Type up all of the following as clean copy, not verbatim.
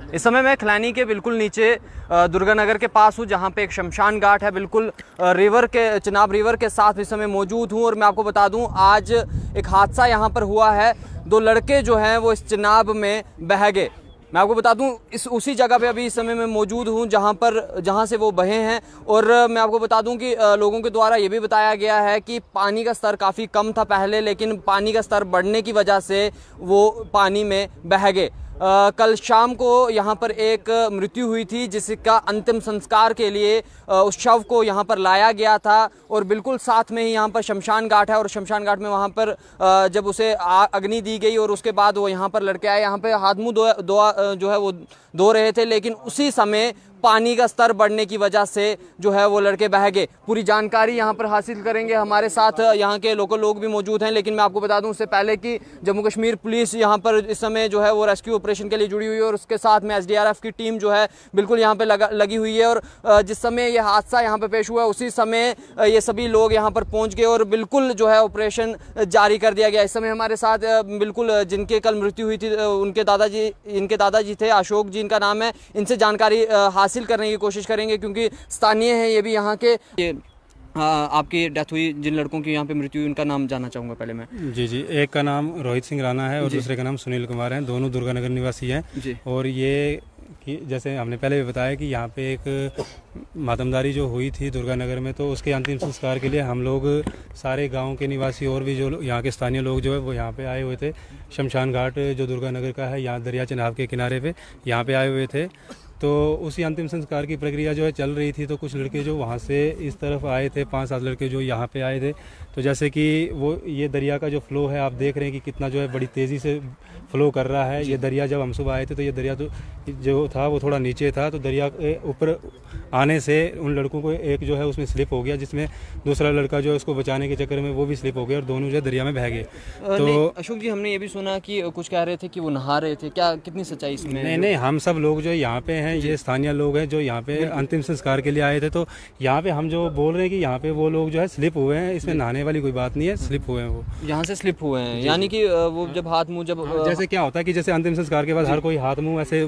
इस समय मैं खिलानी के बिल्कुल नीचे दुर्गानगर के पास हूँ, जहाँ पे एक शमशान घाट है, बिल्कुल रिवर के चिनाब रिवर के साथ इस समय मौजूद हूँ। और मैं आपको बता दूँ, आज एक हादसा यहाँ पर हुआ है। 2 लड़के जो हैं वो इस चिनाब में बह गए। मैं आपको बता दूं, उसी जगह पे अभी इस समय मैं मौजूद हूं जहां से वो बहे हैं। और मैं आपको बता दूं कि लोगों के द्वारा ये भी बताया गया है कि पानी का स्तर काफ़ी कम था पहले, लेकिन पानी का स्तर बढ़ने की वजह से वो पानी में बह गए। कल शाम को यहाँ पर एक मृत्यु हुई थी, जिसका अंतिम संस्कार के लिए उस शव को यहाँ पर लाया गया था। और बिल्कुल साथ में ही यहाँ पर शमशान घाट है, और शमशान घाट में वहाँ पर जब उसे अग्नि दी गई और उसके बाद वो यहाँ पर लड़के आए, यहाँ पे हाथ मुँह जो है वो धो रहे थे, लेकिन उसी समय पानी का स्तर बढ़ने की वजह से जो है वो लड़के बह गए। पूरी जानकारी यहाँ पर हासिल करेंगे, हमारे साथ यहाँ के लोकल लोग भी मौजूद हैं। लेकिन मैं आपको बता दूं उससे पहले कि जम्मू कश्मीर पुलिस यहाँ पर इस समय जो है वो रेस्क्यू ऑपरेशन के लिए जुड़ी हुई है, और उसके साथ में एसडीआरएफ की टीम जो है बिल्कुल यहाँ पे लगी हुई है। और जिस समय ये हादसा यहाँ पे पेश हुआ, उसी समय ये सभी लोग यहाँ पर पहुँच गए और बिल्कुल जो है ऑपरेशन जारी कर दिया गया। इस समय हमारे साथ बिल्कुल जिनके कल मृत्यु हुई थी, इनके दादाजी थे, अशोक जी इनका नाम है। इनसे जानकारी हासिल करने की कोशिश करेंगे, क्योंकि स्थानीय हैं ये भी यहाँ के। ये आपकी डेथ हुई, जिन लड़कों की यहाँ पे मृत्यु हुई, उनका नाम जानना चाहूँगा पहले मैं। जी, एक का नाम रोहित सिंह राणा है और दूसरे का नाम सुनील कुमार है। दोनों दुर्गानगर निवासी हैं जी। और ये कि जैसे हमने पहले भी बताया कि यहाँ पे एक मातमदारी जो हुई थी दुर्गानगर में, तो उसके अंतिम संस्कार के लिए हम लोग सारे गांव के निवासी और भी जो यहाँ के स्थानीय लोग जो है वो यहाँ पे आए हुए थे। शमशान घाट जो दुर्गानगर का है, यहाँ दरिया चिनाब के किनारे पे यहाँ पे आए हुए थे। तो उसी अंतिम संस्कार की प्रक्रिया जो है चल रही थी। तो कुछ लड़के जो वहाँ से इस तरफ आए थे, 5-7 लड़के जो यहाँ पे आए थे। तो जैसे कि वो ये दरिया का जो फ्लो है, आप देख रहे हैं कि कितना जो है बड़ी तेज़ी से फ्लो कर रहा है। ये दरिया जब हम सुबह आए थे तो ये दरिया तो जो था वो थोड़ा नीचे था, तो दरिया के ऊपर आने से उन लड़कों को एक जो है उसमें स्लिप हो गया, जिसमें दूसरा लड़का जो है उसको बचाने के चक्कर में वो भी स्लिप हो गया और दोनों जो है दरिया में बह गए। तो अशोक जी, हमने ये भी सुना कि कुछ कह रहे थे कि वो नहा रहे थे, क्या कितनी सच्चाई इसमें? नहीं, हम सब लोग जो यहाँ पे हैं, ये स्थानीय लोग हैं जो यहाँ पे अंतिम संस्कार के लिए आए थे। तो यहाँ पे हम जो बोल रहे हैं कि यहाँ पे वो लोग जो है स्लिप हुए हैं, इसमें नहाने वाली कोई बात नहीं है, स्लिप हुए हैं वो यहाँ से स्लिप हुए हैं। यानी कि वो जब हाथ मुंह जैसे क्या होता है कि जैसे अंतिम संस्कार के बाद हर कोई हाथ मुंह ऐसे,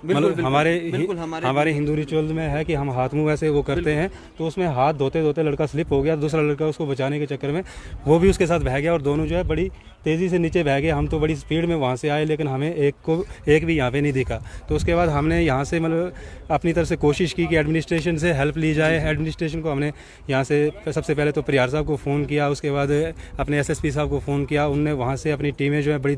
मतलब हमारे हिंदू रिचुअल में है कि हम हाथ मुंह ऐसे वो करते हैं। तो उसमें हाथ धोते धोते लड़का स्लिप हो गया, दूसरा लड़का उसको बचाने के चक्कर में वो भी उसके साथ बह गया और दोनों जो है बड़ी तेज़ी से नीचे बह गए। हम तो बड़ी स्पीड में वहाँ से आए, लेकिन हमें एक भी यहाँ पे नहीं दिखा। तो उसके बाद हमने यहाँ से मतलब अपनी तरफ से कोशिश की कि एडमिनिस्ट्रेशन से हेल्प ली जाए। एडमिनिस्ट्रेशन को हमने यहाँ से सबसे पहले तो परियार साहब को फ़ोन किया, उसके बाद अपने एसएसपी साहब को फ़ोन किया। उनने वहाँ से अपनी टीमें जो है बड़ी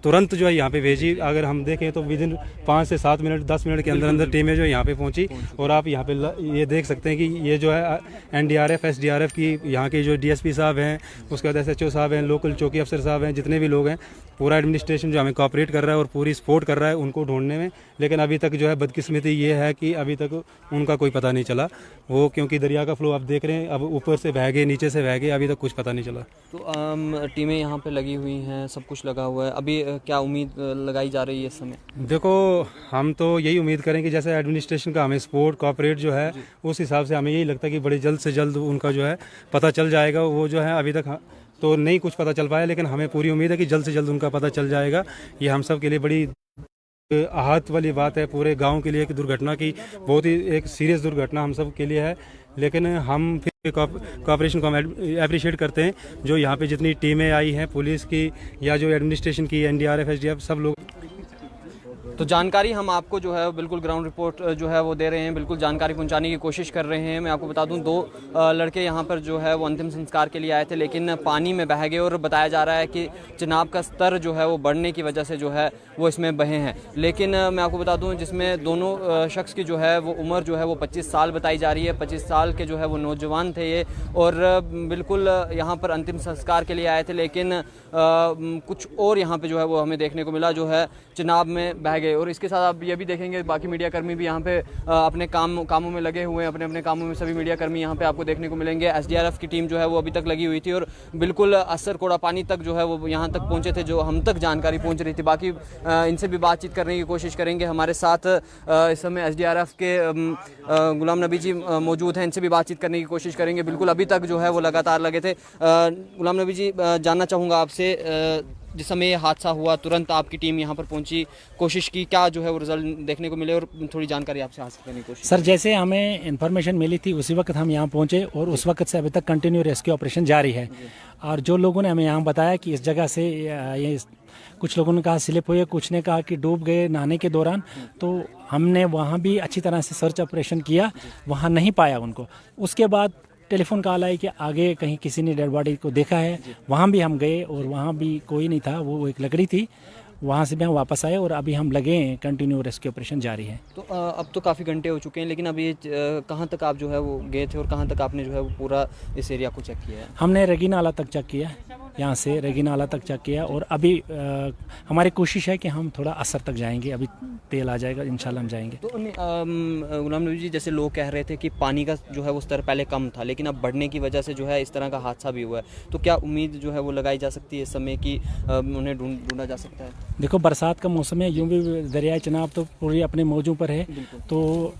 तुरंत जो है यहाँ पे भेजी। अगर हम देखें तो विदिन 5 से 7 मिनट 10 मिनट के अंदर टीमें जो है यहाँ पे पहुँची। और आप यहाँ पे ये देख सकते हैं कि ये जो है एनडीआरएफ एसडीआरएफ की यहाँ के जो डीएसपी साहब हैं, उसके बाद एसएचओ साहब हैं, लोकल चौकी अफसर साहब हैं, जितने भी लोग हैं, पूरा एडमिनिस्ट्रेशन जो हमें कोऑपरेट कर रहा है और पूरी सपोर्ट कर रहा है उनको ढूंढने में। लेकिन अभी तक जो है बदकिस्मती ये है कि अभी तक उनका कोई पता नहीं चला। वो क्योंकि दरिया का फ्लो आप देख रहे हैं, अब ऊपर से बह गए, नीचे से बह गए, अभी तक कुछ पता नहीं चला। तो टीमें यहाँ पे लगी हुई हैं, सब कुछ लगा हुआ है। अभी क्या उम्मीद लगाई जा रही है इस समय? देखो, हम तो यही उम्मीद करें कि जैसे एडमिनिस्ट्रेशन का हमें सपोर्ट कोऑपरेट जो है, उस हिसाब से हमें यही लगता है कि बड़ी जल्द से जल्द उनका जो है पता चल जाएगा। वो जो है अभी तक तो नहीं कुछ पता चल पाया, लेकिन हमें पूरी उम्मीद है कि जल्द से जल्द उनका पता चल जाएगा। ये हम सब के लिए बड़ी आहत वाली बात है, पूरे गांव के लिए एक दुर्घटना की, बहुत ही एक सीरियस दुर्घटना हम सब के लिए है। लेकिन हम फिर कोऑपरेशन को हम अप्रिशिएट करते हैं, जो यहाँ पे जितनी टीमें आई हैं पुलिस की या जो एडमिनिस्ट्रेशन की, एनडीआरएफ एसडीआरएफ, सब लोग। तो जानकारी हम आपको जो है बिल्कुल ग्राउंड रिपोर्ट जो है वो दे रहे हैं, बिल्कुल जानकारी पहुंचाने की कोशिश कर रहे हैं। मैं आपको बता दूं, 2 लड़के यहाँ पर जो है वो अंतिम संस्कार के लिए आए थे, लेकिन पानी में बह गए। और बताया जा रहा है कि चिनाब का स्तर जो है वो बढ़ने की वजह से जो है वो इसमें बहे हैं। लेकिन मैं आपको बता दूँ, जिसमें दोनों शख्स की जो है वो उम्र जो है वो 25 साल बताई जा रही है। 25 साल के जो है वो नौजवान थे ये, और बिल्कुल यहाँ पर अंतिम संस्कार के लिए आए थे। लेकिन कुछ और यहाँ पर जो है वो हमें देखने को मिला, जो है चिनाब में बह गए। और इसके साथ आप ये भी देखेंगे, बाकी मीडिया कर्मी भी यहाँ पे अपने कामों में लगे हुए हैं, अपने कामों में सभी मीडिया कर्मी यहाँ पे आपको देखने को मिलेंगे। एसडीआरएफ की टीम जो है वो अभी तक लगी हुई थी और बिल्कुल असर कोड़ा पानी तक जो है वो यहाँ तक पहुँचे थे, जो हम तक जानकारी पहुँच रही थी। बाकी इनसे भी बातचीत करने की कोशिश करेंगे। हमारे साथ इस समय एसडीआरएफ के गुलाम नबी जी मौजूद हैं, इनसे भी बातचीत करने की कोशिश करेंगे। बिल्कुल अभी तक जो है वो लगातार लगे थे। गुलाम नबी जी, जानना चाहूँगा आपसे, जिस समय ये हादसा हुआ तुरंत आपकी टीम यहाँ पर पहुँची, कोशिश की, क्या जो है वो रिजल्ट देखने को मिले, और थोड़ी जानकारी आपसे हासिल करने की कोशिश? सर, जैसे हमें इन्फॉर्मेशन मिली थी उसी वक्त हम यहाँ पहुँचे और उस वक्त से अभी तक कंटिन्यू रेस्क्यू ऑपरेशन जारी है। और जो लोगों ने हमें यहाँ बताया कि इस जगह से ये कुछ लोगों ने कहा स्लिप हुई, कुछ ने कहा कि डूब गए नहाने के दौरान, तो हमने वहाँ भी अच्छी तरह से सर्च ऑपरेशन किया, वहाँ नहीं पाया उनको। उसके बाद टेलीफोन कॉल आई कि आगे कहीं किसी ने डेड बॉडी को देखा है, वहाँ भी हम गए और वहाँ भी कोई नहीं था, वो एक लकड़ी थी, वहाँ से भी हम वापस आए और अभी हम लगे हैं, कंटिन्यू रेस्क्यू ऑपरेशन जारी है। तो अब तो काफ़ी घंटे हो चुके हैं, लेकिन अभी कहाँ तक आप जो है वो गए थे और कहाँ तक आपने जो है वो पूरा इस एरिया को चेक किया है? हमने रगी नाला तक चेक किया, यहाँ से रगी नाला तक चेक किया, और अभी हमारी कोशिश है कि हम थोड़ा असर तक जाएंगे, अभी तेल आ जाएगा इंशाल्लाह हम जाएंगे। तो गुलाम नबी जी, जैसे लोग कह रहे थे कि पानी का जो है वो स्तर पहले कम था, लेकिन अब बढ़ने की वजह से जो है इस तरह का हादसा भी हुआ है, तो क्या उम्मीद जो है वो लगाई जा सकती है इस समय कि उन्हें ढूंढा जा सकता है? देखो, बरसात का मौसम है, यूं भी दरियाई चनाब तो पूरी अपने मौजों पर है, तो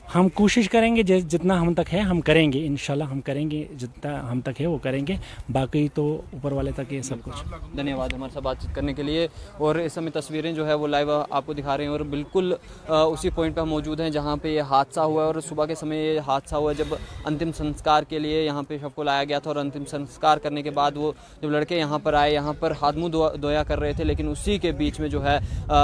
हम कोशिश करेंगे जितना हम तक है हम करेंगे, इंशाल्लाह हम करेंगे, जितना हम तक है वो करेंगे, बाकी तो ऊपर वाले तक है सब कुछ। धन्यवाद हमारे साथ बातचीत करने के लिए। और इस समय तस्वीरें जो है वो लाइव आपको दिखा रहे हैं और बिल्कुल उसी पॉइंट पर मौजूद हैं जहाँ पे ये हादसा हुआ है। और सुबह के समय ये हादसा हुआ जब अंतिम संस्कार के लिए यहाँ पे शव को लाया गया था, और अंतिम संस्कार करने के बाद वो जब लड़के यहाँ पर आए, यहाँ पर हाथ मुँह धोया कर रहे थे, लेकिन उसी के बीच में जो है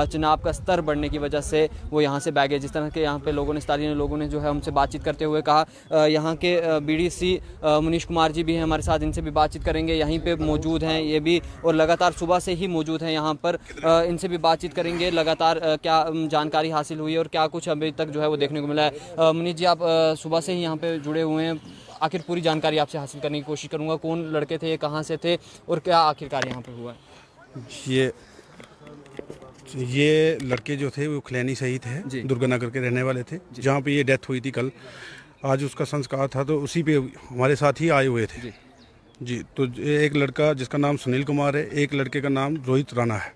चिनाब का स्तर बढ़ने की वजह से वो यहाँ से बह गए। जिस तरह के यहाँ पे लोगों ने, स्थानीय लोगों ने जो है हमसे बातचीत करते हुए कहा, यहाँ के बीडीसी मुनीश कुमार जी भी हैं हमारे साथ, इनसे भी बातचीत करेंगे, यहीं पे मौजूद हैं ये भी, और लगातार सुबह से ही मौजूद हैं यहाँ पर, इनसे भी बातचीत करेंगे लगातार क्या जानकारी हासिल हुई है और क्या कुछ अभी तक जो है वो देखने को मिला है। मुनीश जी, आप सुबह से ही यहाँ पे जुड़े हुए हैं, आखिर पूरी जानकारी आपसे हासिल करने की कोशिश करूँगा। कौन लड़के थे, कहाँ से थे और क्या आखिरकार यहाँ पर हुआ? ये लड़के जो थे वो खलैनी शहीद थे, दुर्गानगर के रहने वाले थे, जहाँ पे ये डेथ हुई थी कल। आज उसका संस्कार था, तो उसी पे हमारे साथ ही आए हुए थे जी। तो एक लड़का जिसका नाम सुनील कुमार है, एक लड़के का नाम रोहित राणा है।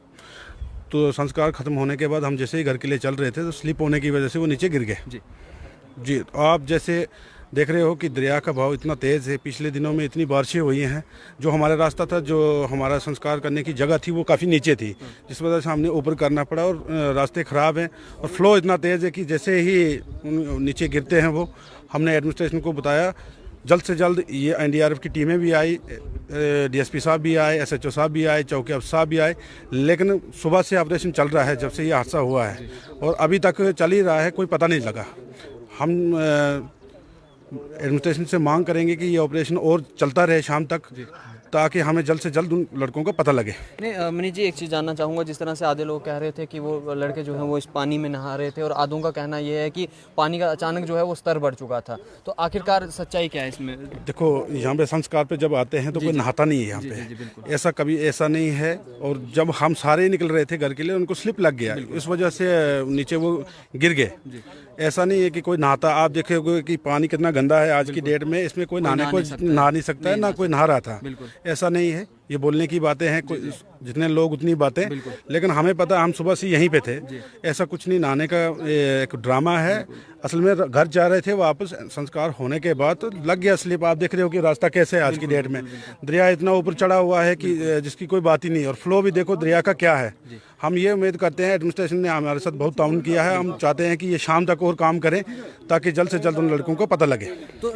तो संस्कार खत्म होने के बाद हम जैसे ही घर के लिए चल रहे थे तो स्लिप होने की वजह से वो नीचे गिर गए जी। आप जैसे देख रहे हो कि दरिया का बहाव इतना तेज़ है, पिछले दिनों में इतनी बारिशें हुई हैं, जो हमारा रास्ता था, जो हमारा संस्कार करने की जगह थी, वो काफ़ी नीचे थी, जिस वजह से हमने ऊपर करना पड़ा, और रास्ते ख़राब हैं और फ्लो इतना तेज़ है कि जैसे ही नीचे गिरते हैं वो, हमने एडमिनिस्ट्रेशन को बताया, जल्द से जल्द ये एनडीआरएफ की टीमें भी आई, डीएसपी साहब भी आए, एसएचओ साहब भी आए, चौकी अफसर साहब भी आए, लेकिन सुबह से ऑपरेशन चल रहा है जब से ये हादसा हुआ है, और अभी तक चल ही रहा है, कोई पता नहीं लगा। हम एडमिनिस्ट्रेशन से मांग करेंगे कि ये ऑपरेशन और चलता रहे शाम तक, ताकि हमें जल्द से जल्द उन लड़कों का पता लगे। नहीं मनीष जी, एक चीज़ जानना चाहूँगा, जिस तरह से आधे लोग कह रहे थे कि वो लड़के जो हैं वो इस पानी में नहा रहे थे, और आधों का कहना ये है कि पानी का अचानक जो है वो स्तर बढ़ चुका था, तो आखिरकार सच्चाई क्या है इसमें? देखो, यहाँ पे संस्कार पे जब आते हैं तो कोई नहाता नहीं है यहाँ पे, ऐसा कभी ऐसा नहीं है। और जब हम सारे निकल रहे थे घर के लिए, उनको स्लिप लग गया, इस वजह से नीचे वो गिर गए। ऐसा नहीं है कि कोई नहाता। आप देखोगे कि पानी कितना गंदा है आज की डेट में, इसमें कोई नहा नहीं सकता है, ना कोई नहा रहा था। ऐसा नहीं है, ये बोलने की बातें हैं, जितने लोग उतनी बातें, लेकिन हमें पता, हम सुबह से यहीं पे थे। ऐसा कुछ नहीं, नहाने का एक ड्रामा है। असल में घर जा रहे थे वापस, संस्कार होने के बाद तो लग गया स्लिप। आप देख रहे हो कि रास्ता कैसे है आज की डेट में, दरिया इतना ऊपर चढ़ा हुआ है कि जिसकी कोई बात ही नहीं, और फ्लो भी देखो दरिया का क्या है। हम ये उम्मीद करते हैं, एडमिनिस्ट्रेशन ने हमारे साथ बहुत ताउन किया है, हम चाहते हैं कि ये शाम तक और काम करें ताकि जल्द से जल्द उन लड़कों को पता लगे। तो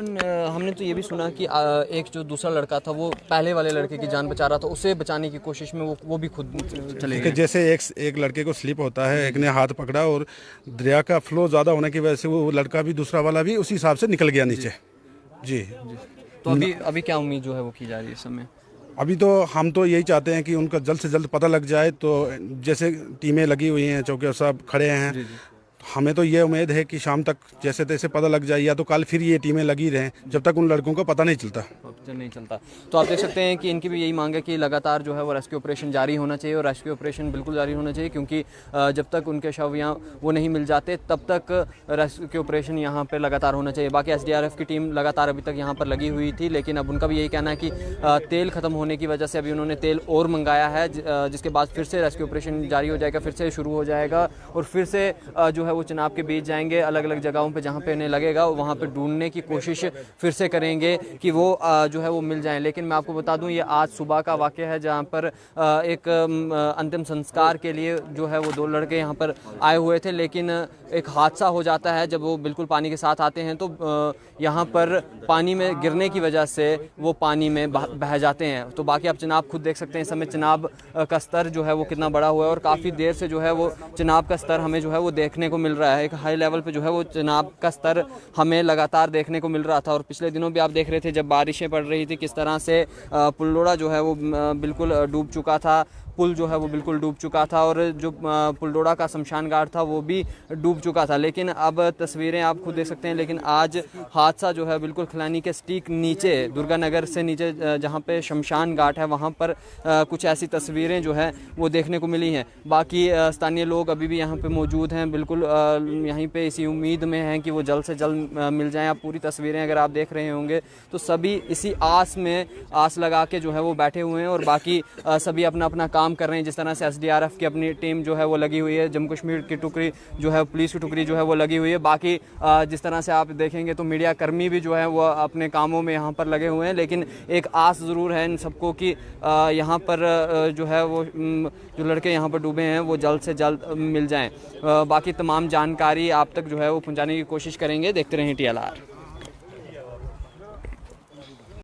हमने तो ये भी सुना कि एक जो दूसरा लड़का था वो पहले वाले लड़के की जान बचा रहा था, उसे बचाने की कोशिश में वो भी खुद चले गए। जैसे एक लड़के को स्लिप होता है, एक ने हाथ पकड़ा, और दरिया का फ्लो ज़्यादा होने की वजह से वो लड़का भी, दूसरा वाला भी उसी हिसाब से निकल गया नीचे जी। तो अभी क्या उम्मीद जो है वो की जा रही है इस समय? अभी तो हम तो यही चाहते हैं कि उनका जल्द से जल्द पता लग जाए। तो जैसे टीमें लगी हुई हैं, चौकी साहब खड़े हैं, हमें तो ये उम्मीद है कि शाम तक जैसे तैसे पता लग जाए, या तो कल फिर ये टीमें लगी रहें जब तक उन लड़कों का पता नहीं चलता। तो आप देख सकते हैं कि इनकी भी यही मांग है कि लगातार जो है वो रेस्क्यू ऑपरेशन जारी होना चाहिए, और रेस्क्यू ऑपरेशन बिल्कुल जारी होना चाहिए, क्योंकि जब तक उनके शव यहाँ वो नहीं मिल जाते तब तक रेस्क्यू ऑपरेशन यहाँ पर लगातार होना चाहिए। बाकी एसडीआरएफ की टीम लगातार अभी तक यहाँ पर लगी हुई थी, लेकिन अब उनका भी यही कहना है कि तेल ख़त्म होने की वजह से अभी उन्होंने तेल और मंगाया है, जिसके बाद फिर से रेस्क्यू ऑपरेशन जारी हो जाएगा, फिर से शुरू हो जाएगा, और फिर से जो है वो चिनाब के बीच जाएंगे, अलग अलग जगहों पे जहाँ पे उन्हें लगेगा वहाँ पे ढूंढने की कोशिश फिर से करेंगे कि वो जो है वो मिल जाएं। लेकिन मैं आपको बता दूं ये आज सुबह का वाक़या है जहाँ पर एक अंतिम संस्कार के लिए जो है वो 2 लड़के यहाँ पर आए हुए थे, लेकिन एक हादसा हो जाता है जब वो बिल्कुल पानी के साथ आते हैं तो यहाँ पर पानी में गिरने की वजह से वो पानी में बह जाते हैं। तो बाकी आप चिनाब खुद देख सकते हैं, इस समय चिनाब का स्तर जो है वो कितना बड़ा हुआ है और काफ़ी देर से जो है वो चिनाब का स्तर हमें जो है वो देखने को मिल रहा है। एक हाई लेवल पे जो है वो चिनाब का स्तर हमें लगातार देखने को मिल रहा था। और पिछले दिनों भी आप देख रहे थे जब बारिशें पड़ रही थी किस तरह से पुल्लोड़ा जो है वो बिल्कुल डूब चुका था, पुल जो है वो बिल्कुल डूब चुका था और जो पुलडोड़ा का शमशान घाट था वो भी डूब चुका था। लेकिन अब तस्वीरें आप खुद देख सकते हैं, लेकिन आज हादसा जो है बिल्कुल खिलानी के स्टीक नीचे, दुर्गानगर से नीचे जहाँ पे शमशान घाट है वहाँ पर कुछ ऐसी तस्वीरें जो है वो देखने को मिली हैं। बाकी स्थानीय लोग अभी भी यहाँ पे मौजूद हैं, बिल्कुल यहीं पे इसी उम्मीद में हैं कि वो जल्द से जल्द मिल जाएं। आप पूरी तस्वीरें अगर आप देख रहे होंगे तो सभी इसी आस लगा के जो है वो बैठे हुए हैं और बाकी सभी अपना अपना काम कर रहे हैं। जिस तरह से एसडीआरएफ की अपनी टीम जो है वो लगी हुई है, जम्मू कश्मीर की टुकड़ी जो है, पुलिस की टुकड़ी जो है वो लगी हुई है। बाकी जिस तरह से आप देखेंगे तो मीडिया कर्मी भी जो है वो अपने कामों में यहाँ पर लगे हुए हैं। लेकिन एक आस ज़रूर है इन सबको कि यहाँ पर जो है वो जो लड़के यहाँ पर डूबे हैं वो जल्द से जल्द मिल जाएं। बाकी तमाम जानकारी आप तक जो है वो पहुँचाने की कोशिश करेंगे। देखते रहें TLR।